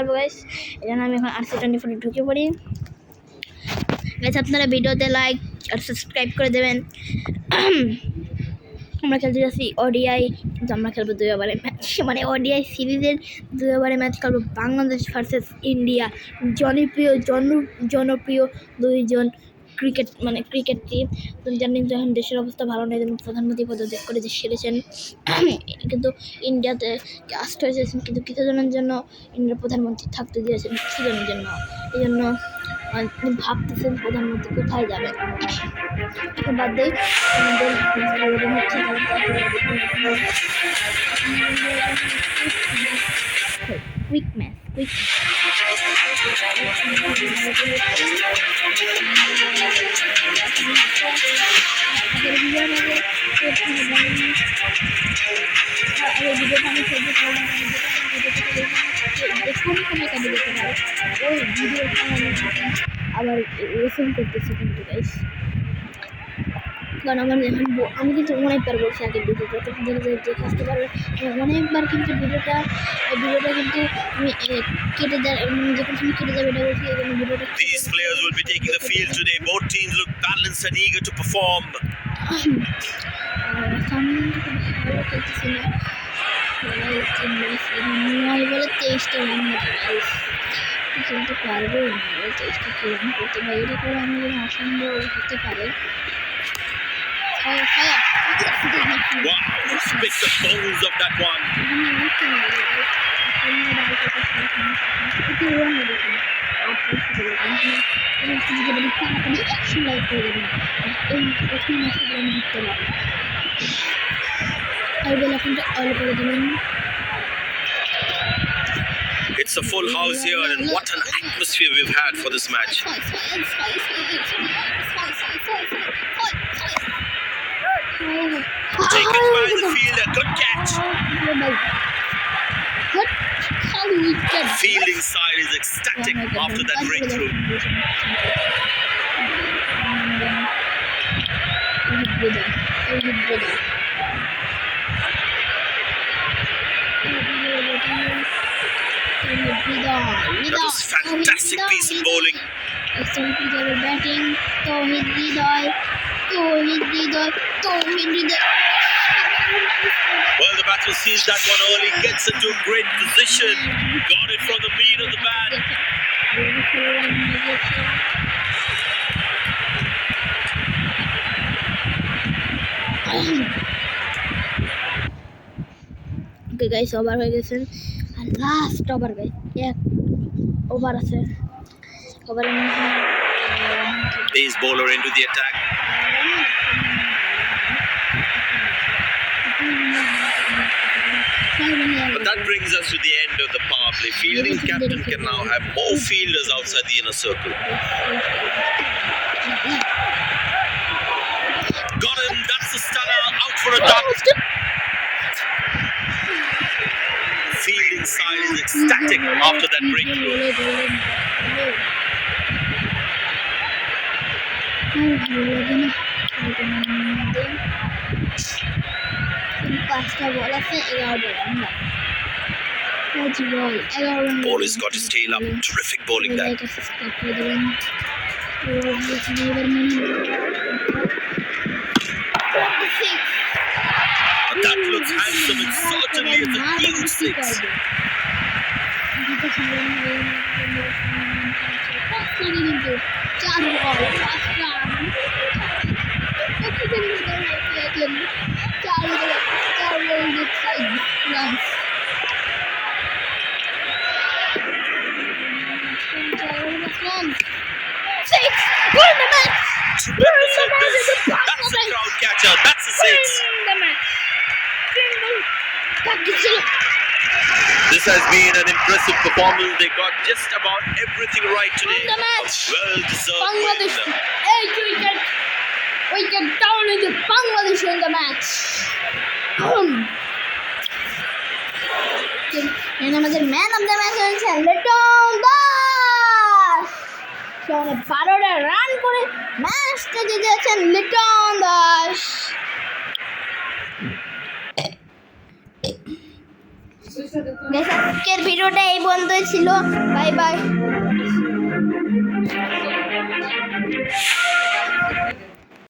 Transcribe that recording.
পারবো গাইস, এই জন্য আমি এখন RC24 ঢুকে পড়ি গাইস। আপনারা ভিডিওতে লাইক আর সাবস্ক্রাইব করে দেবেন। আমরা খেলতে যাচ্ছি ওডিআই, কিন্তু আমরা খেলবো 2 ওভারের ম্যাচ, মানে ওডিআই সিরিজের 2 ওভারের ম্যাচ খেলবো বাংলাদেশ ভার্সেস ইন্ডিয়া। জনপ্রিয় দুইজন ক্রিকেট টিম। জানেন যখন দেশের অবস্থা ভালো নেই, প্রধানমন্ত্রী পদত্যাগ করে যে সেরেছেন, কিন্তু ইন্ডিয়াতে কাস্ট হয়েছেন, কিন্তু কিছু জনের জন্য ইন্ডিয়ার প্রধানমন্ত্রী থাকতে দিয়েছেন, কিছু জনের জন্য। এই জন্য ভাবতেছেন প্রধানমন্ত্রী কোথায় যাবে। বাদ দেই, কুইক ম্যাচ আবার রেসিং করতেছি কিন্তু গাইস, কারণ আমার আমি কিন্তু অনেকবার বলছি আগে ভিডিওটা, তো যে আসতে পারবে অনেকবার, কিন্তু ভিডিওটা কিন্তু আমি কেটে যখন তুমি কেটে যাবে এটা বলছি, এই জন্য ভিডিওটা। These players will be taking the field today. Both teams look balanced and eager to perform. সামনে ভালো খেলতেছি না, বলে 23টা রান খেলতে পারবো, 23টা রান করতে পারি, এটা করে আমি যেন অসম্ভব হতে পারে। Wow, spit the bones of that one. It's a full house here, and what an atmosphere we've had for this match. Taken by the fielder, good catch. Fielding side is ecstatic after that breakthrough. That was fantastic piece of bowling. Batting, Tauhid Hriday. Well, the batsman sees that one early, gets into a great position, got it from the meat of the bat. Okay guys, over হয়ে গেছেন, আর last over guys, এক over আছে, ওভারে Pace bowler into the attack. But that brings us to the end of the power play. Fielding captain can now have more fielders outside the inner circle. Got him, that's the stunner, out for a duck. Fielding side is ecstatic after that breakthrough. Ball has got his tail up. Terrific bowling that. That looks handsome, and certainly it's a huge six. That's a crowd catcher. That's a six. This has been an impressive performance. They got just about everything right today. The match. Well-deserved Bangladesh. win. 8 wicket down in the Bangladesh in the match. And আমাদের man of the match হয়েছে Liton Das. 12টা run করে ম্যাচটা জিতেছেন লিটন দাস। আজকের ভিডিওটা এই পর্যন্তই ছিল। Bye bye.